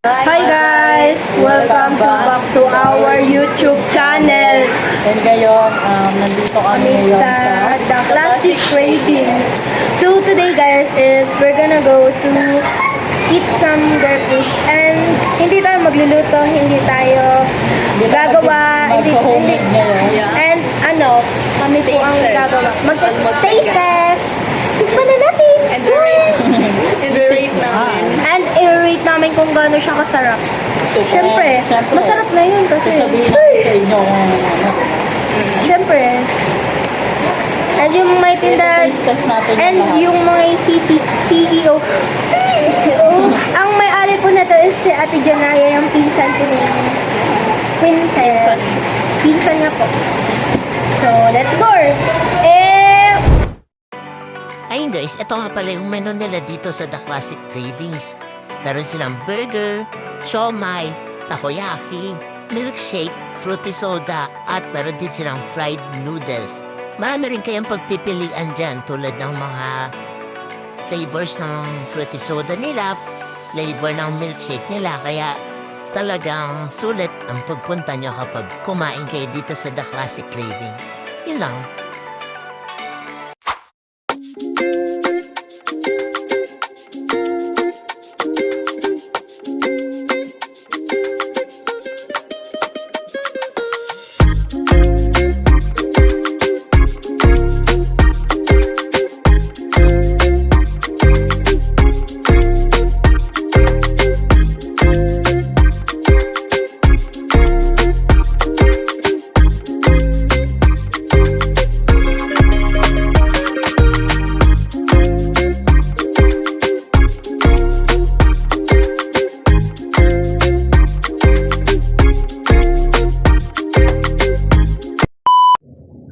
Hi guys! Welcome back to our YouTube channel. And ngayon, nandito kami ngayon Sa The Classic Cravings. So today guys is we're gonna go to eat some girl foods. And hindi tayo magluluto, hindi tayo gagawa, Magpo-homemade ngayon. And kami po ang gagawa. Mag-taste test! Tikman na natin! And i-rate namin. And i-rate namin kung gaano siya kasarap. Siyempre, Siyempre. masarap na yun kasi. Sasabihin natin sa inyo kung ano. Siyempre. And yung may tindahan, Taste test natin and lahat. yung mga CEO, ang may-ari po na to is si Ate Janaya, yung pinsan ko ni Princess. Pinsan niya po. So, let's go! Ayun guys, ito nga pala yung menu nila dito sa The Classic Cravings. Meron silang burger, siomai, takoyaki, milkshake, fruity soda, at meron din silang fried noodles. Marami rin kayang pagpipilian dyan tulad ng mga flavors ng fruity soda nila, flavor ng milkshake nila. Kaya talagang sulit ang pagpunta nyo kapag kumain kayo dito sa The Classic Cravings. Yun lang.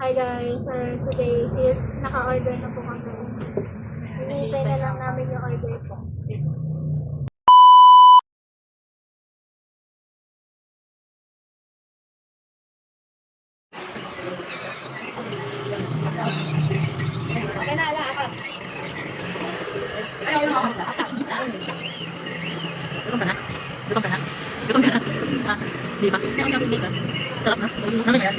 Hi guys, for today is naka-order na po kami. Hinihintay na lang namin yung order po. Gutom ka na? Gutom ka na? Gutom ka na? Ha? Di ba? Hindi ako siya bumili ka. Sarap na? Ano yan?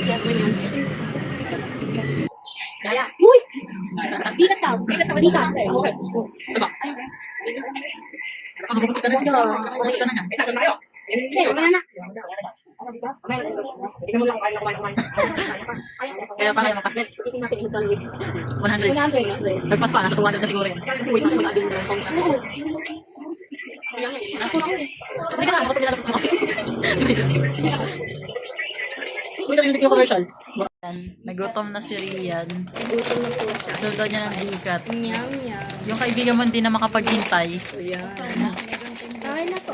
Kaya, uy! Bigat ka! Bigat ka! Bigat ka! Saba? Bukas ka na niya. Bukas ka na niya. Kasi tayo. Hindi, wala na. Tignan mo lang kumain. Kaya pala yung mapas. Ising natin yung always. 100. Nagpas pa, nasa 200 na siguro yan. Kasi wait, wala din yung tongsa. Hindi ka na, makapag nilalabas mo. Uy, narinig yung commercial. Nagutom na si Rian. Gutom na po siya. Gusto daw niya ng bigat. Nyam, nyam. Yung kaibigan mo hindi na makapaghintay. Ayan. Okay na po.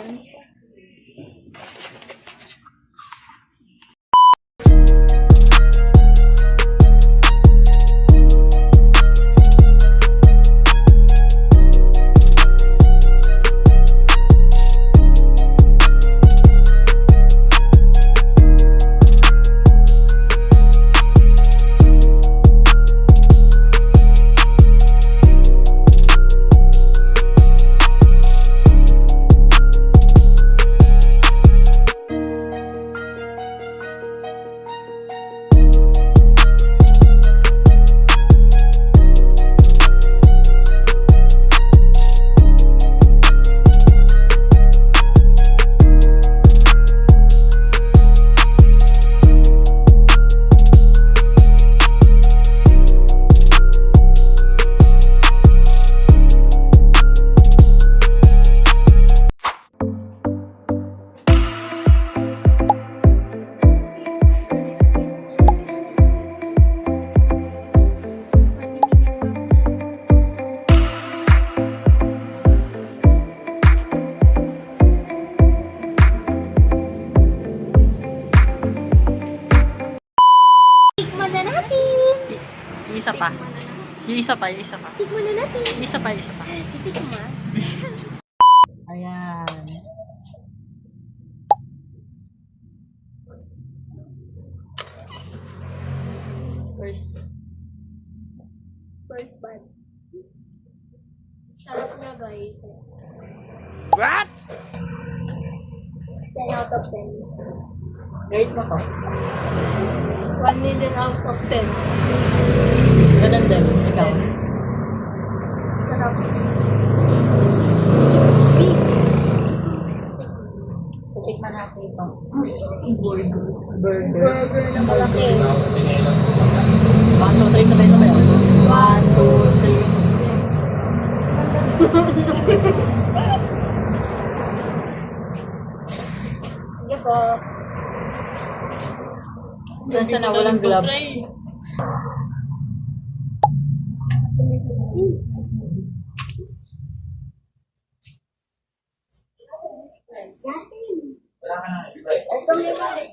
Tikman na natin! Isa pa. Yung isa pa. Tikman na natin! Isa pa. Titikman. Ayan. First bite. Sarap niya guys. What? 10 out of 10. Rate mo to. 1 million out of 10. Ganun din. Ikaw. Sarap. Tikman natin ito. Burger. Burger na malaki. 1, 2, 3 sabay-sabay. 1, 2, 3. Sige po. Saan siya na walang gloves? Ito may mali.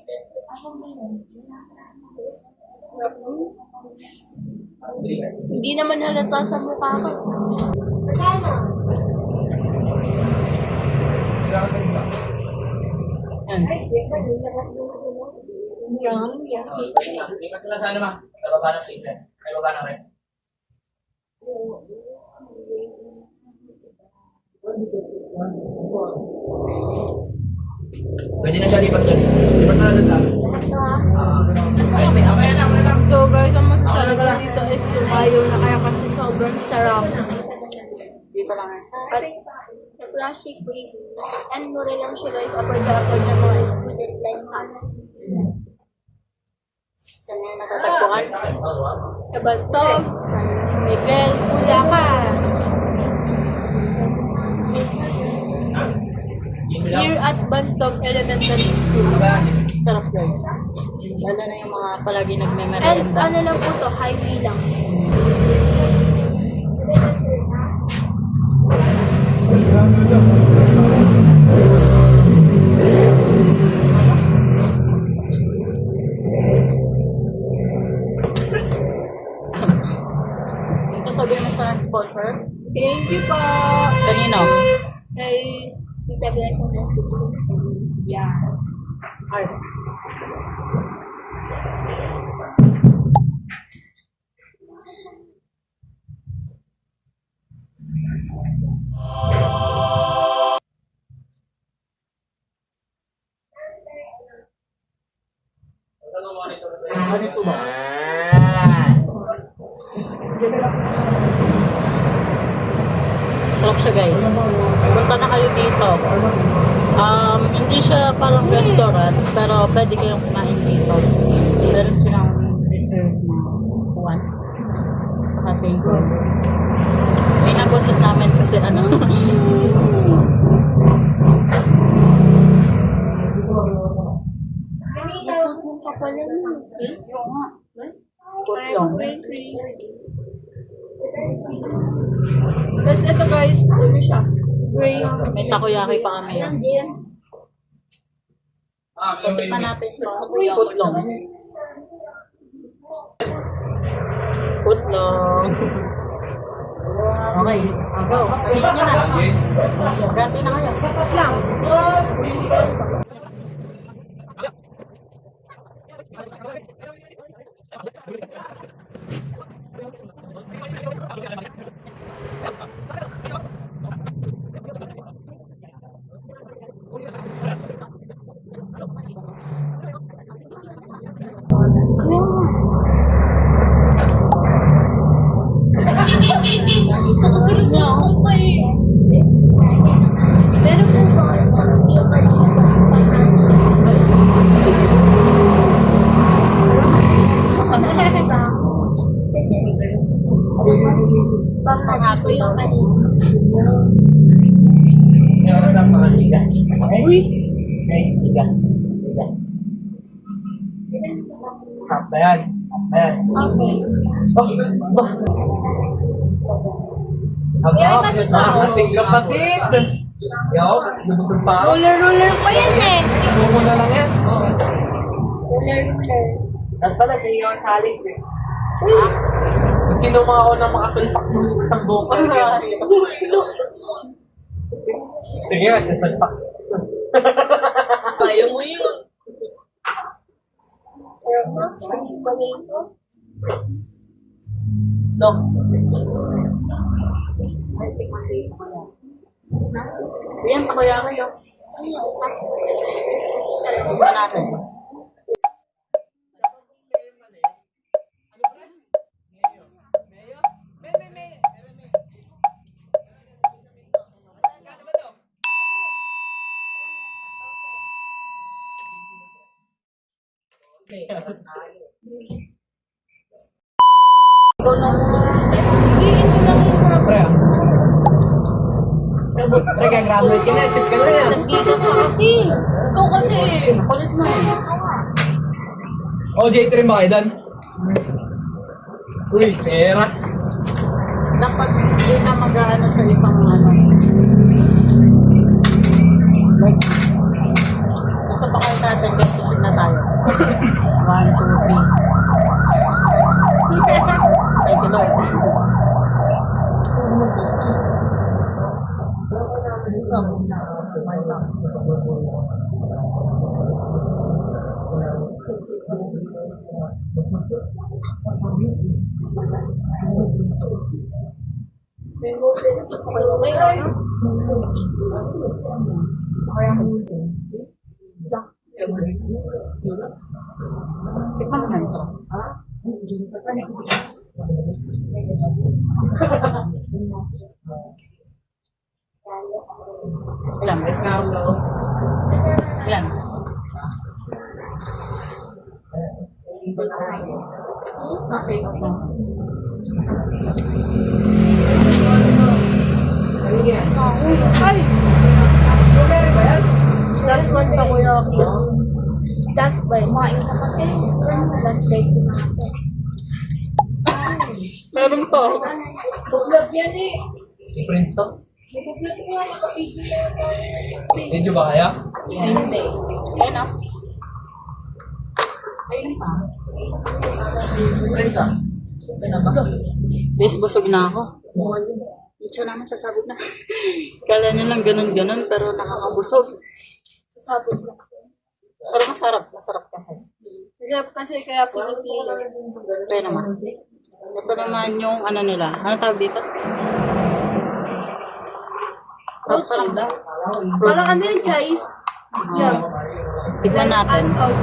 Hindi naman halata sa mukha ko. Magkano? Yan. Lipat na sana ma. Kababa ng tingnan. Kababa na rin. Pwede na siya lipat doon. Lipat na doon lang. Okay na. So guys, ang masasabi ko dito is tumayo na kaya kasi sobrang sarap. Dito lang. At plastic free. And mura lang siya guys, afford na mga student like us. Saan nga natatagpuan? Sa Bantog, San Miguel, Bulacan. Here at Bantog Elementary School. Sarap guys. Lalo na yung mga palagi And nagme-merienda. ano lang po to, highway lang. Yung sasabihin mo sa sponsor? Thank you po. Kanino? Kay Tita Blanca. Yes. Art. Ano yung subo? Sarap siya guys. Punta na kayo dito. Hindi siya parang restaurant, pero pwede kayong kumain dito. Meron silang reserve na kuwan. Saka table. May naboses namin kasi ano. Yung kapala mo. Putlong. Tapos ito guys, ano siya? Gray. May takoyaki pa kami yun. So, tikman natin ito. Putlong. Putlong. Okay. Go. Tingnan nyo na. Ganti na kayo. Lang. Ito kasi na ako pa eh. Pero po ba? Pangato yung May oras ang mga liga. Uy! Okay, liga. Liga. Half na yan. Half na yan. Okay. Oh, ba? Ating kapatid. Yo, kasi nabutol pa ako. Roller pa yan eh. Sumo na lang yan. Roller. At pala, hindi ako sa Alex eh. So, sino mga ako na makasalpak ng isang buong kanya? Sige, sasalpak. Kaya mo yun. Pero ma, Dok. Yan, takoyaki yun. Iba natin. Ikaw na ang assistant. Pre, ah. Pre, kaya-graduate ka na. Chip ka na yan. Nagbigat pa kasi. Ikaw kasi. Kulit mo eh. O, J3 ba kayo doon? Uy, pera. Dapat hindi ka mag-ano sa isang ano. Like, nasa pa kayo natin, decision na tayo. 1, 2, 3. Thank you, Lord. Tikman naman ito. Ilan? Ilan? Okay. Ay! Last one pa kuya ako. Last bite. Last bite ko natin. Meron to. Buklog yan eh. Prince to? Buklog ko nga nakapigil na Medyo ba kaya? Hindi. Ayun o. Ayun pa. Prince ah. Bes, busog na ako. Ito naman sasabog na. Kala niya lang ganun-ganun pero nakakabusog. Sasabot na. Pero masarap. Masarap kasi. Masarap kasi kaya pinipili. Kaya naman. Ito naman yung ano nila. Ano tawag dito? Parang Parang ano yung choice? Yeah. Tignan natin. Out.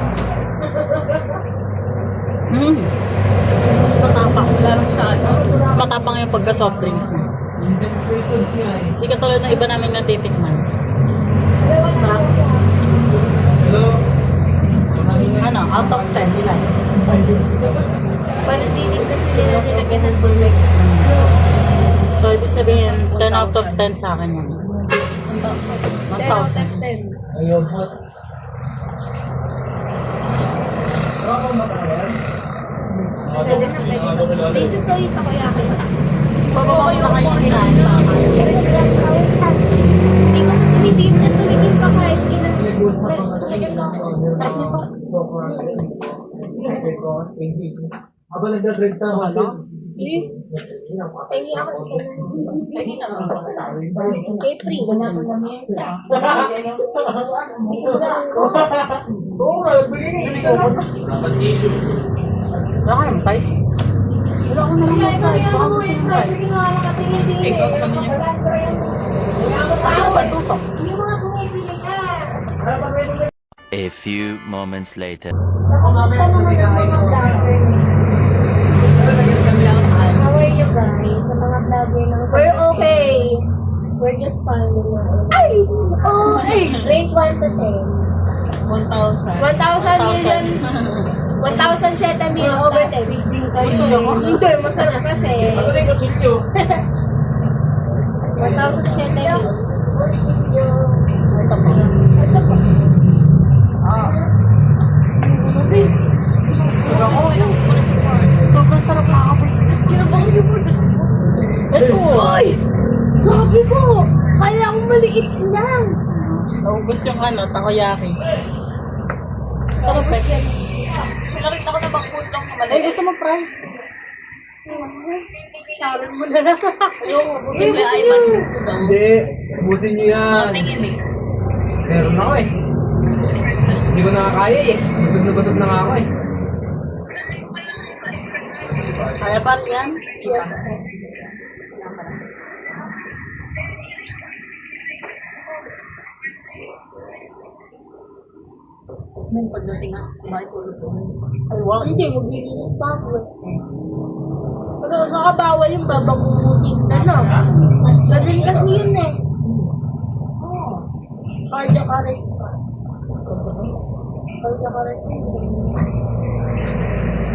Mas matapang. Wala lang siya. Mas matapang yung pagka-soft drinks niya. Hindi ka tulad ng iba namin natitikman. Sarap. Hello? Ano? Out of 10. Ilan? Parang dinig kasi nila nilagyan ng bulwek. So, ibig sabihin, 10 out of 10 sa akin yan. 10 out of 1,000. 10. Ayaw po. Ako matagal. Pwede na pwede. Places ko yung takoyaki. Pababa ko na kayo kinain sa akin. Hindi ko sa tumitim na tumitim pa kahit sarap nito. Aba nagdadrink na wala. Pengi ako isa. Pengi na lang. Kay Pri. Wala kayong price? Wala ko naman yung price. Baka gusto yung price. Ikaw pa ninyo. Ayaw ba tusok? A few moments later. How are you guys? Sa mga vlogger ng... We're okay. We're just fine. Ay! Oh, ay! Rate 1 to 10. 1,000. 1,000 million. 1,007 million over 10. Gusto lang ako. Hindi, masarap kasi. Ano rin ko chikyo? 1,007 million. Ito pa. Sobrang sarap nakakapos. Sino ba kasi po? Ito! Uy! Sabi ko! Kaya akong maliit lang! Naubos yung ano, takoyaki. Sarap eh. Pinakita ko na bang food lang naman. Ay, gusto mo price? Sabi mo na lang. Siyempre ay bad gusto daw. Hindi. Ubusin niyo yan. Tingin eh. Meron ako eh. Hindi ko nakakaya eh. Busog na busog na nga ako eh. Kaya pa yan? Yes. Men, pagdating ako sa bahay, tulog-tulog. Ay, wow. Hindi, maglilinis pa ako. Pero nakabawal yung babangutin na, no? Ganun kasi yun eh. Cardiac arrest pa. Cardiac arrest yun.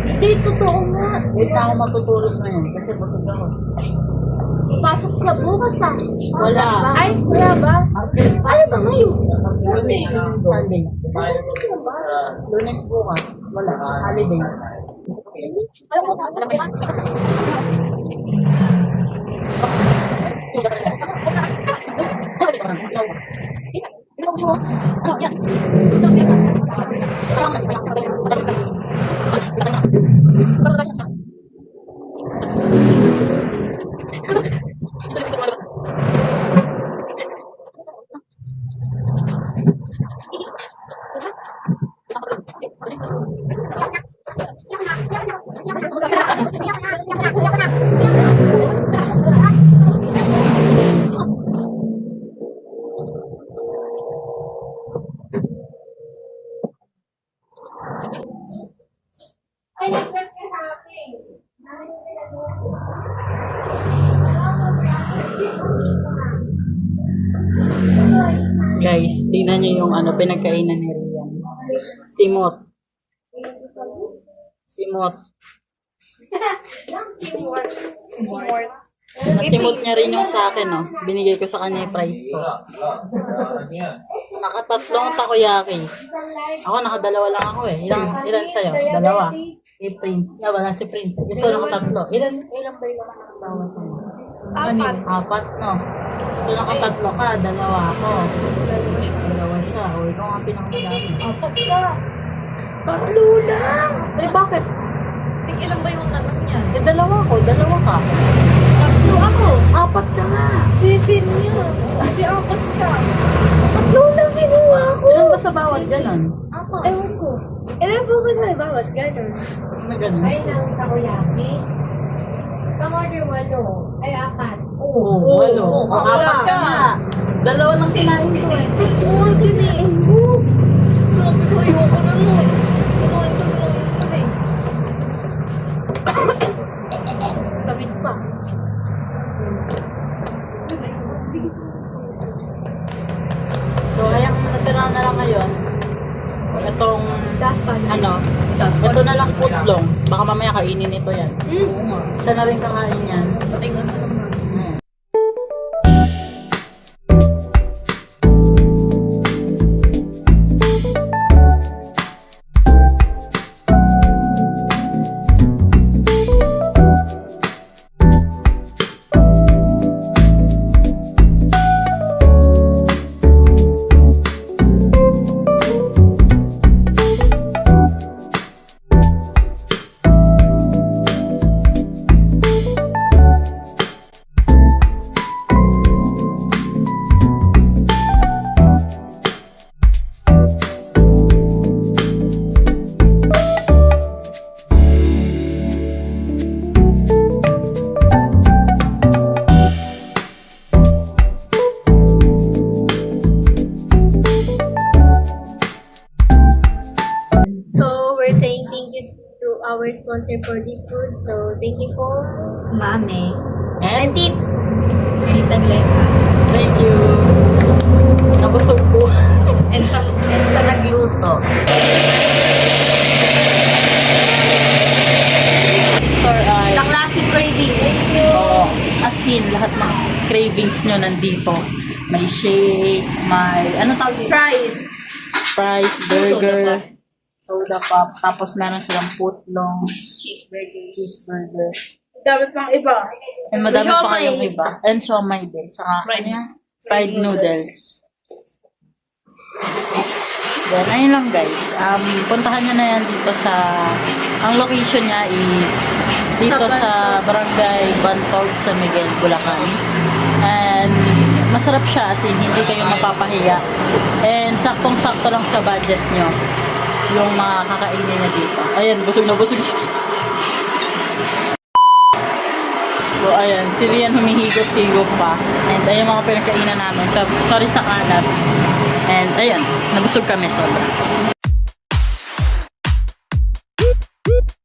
Hindi, totoo nga. Wait na ako matutulog ngayon kasi busog ako. Pasok sa bukas ah. Wala. Ay, wala ba? Ano ba ngayon? Sunday. Sunday. Lunes bukas. Wala. Holiday. Alam mo, alam mo ba? Ay, nag-chat ka sa akin. Guys, tingnan nyo yung pinagkainan ni Rian. Simot. Simot. Nasimot niya rin yung sa akin, no? Binigay ko sa kanya yung price ko. Nakatatlong takoyaki. Ako, nakadalawa lang ako eh. Ilan sa'yo? Dalawa. Eh, Prince. Wala si Prince. Ito nakatatlo. Ilan ba yung bawat mo? Apat, no? So, nakatatlo ka. Dalawa ako. Dalawa siya. O, ikaw ang pinakamadami. Apat ka. Tatlo lang. Eh, bakit? Ilan ba yung laman niya? Eh, dalawa ko. Dalawa ka. Tatlo ako. Apat ka nga. Sipin niya. Hindi apat ka. Tatlo lang kinuha ko. Ilan ba sa bawat ganon? Apat. Ewan ko. Ilan po ba sa bawat ganun? Na ganon? Ay, ng takoyaki. Pang-order 8. Ay, 4. Oo, walo. Apat ka nga. Dalawa lang kinain ko eh. Oo, diniin ko. Sabi ko, ayoko na nun. Kumain ko na lang yung pare. Sabit pa. So, ayang natira na lang ngayon. Itong, Das pa. ito na lang putlong. Baka mamaya kainin ito yan. Oo nga. Siya na rin kakain yan. Patingan ka naman. So, we're saying thank you to our sponsor for this food. So, thank you po. Mami. And, Tita Glesa. thank you. Nabusog po. And sa nagluto. Store ay, The classic cravings. oo, as in, lahat ng cravings nyo nandito. May shake, may, ano tawag dito? Fries, burger, soda pop, tapos meron silang footlong, cheeseburger. Dami pang iba. And madami pa Siomai. kayong iba. And siomai din. Saka fried noodles. Then, ayun lang guys. Puntahan nyo na yan dito sa, ang location niya is dito sa Barangay Bantog sa Miguel, Bulacan. And masarap siya as in, hindi kayo mapapahiya. And saktong-sakto lang sa budget nyo yung mga kakainin niya dito. Ayan, busog na busog siya. So, ayan, si Rian humihigop-higop pa. And ayun mga pinagkainan namin. Sorry sa kalat. And ayun, nabusog kami sobra. Beep.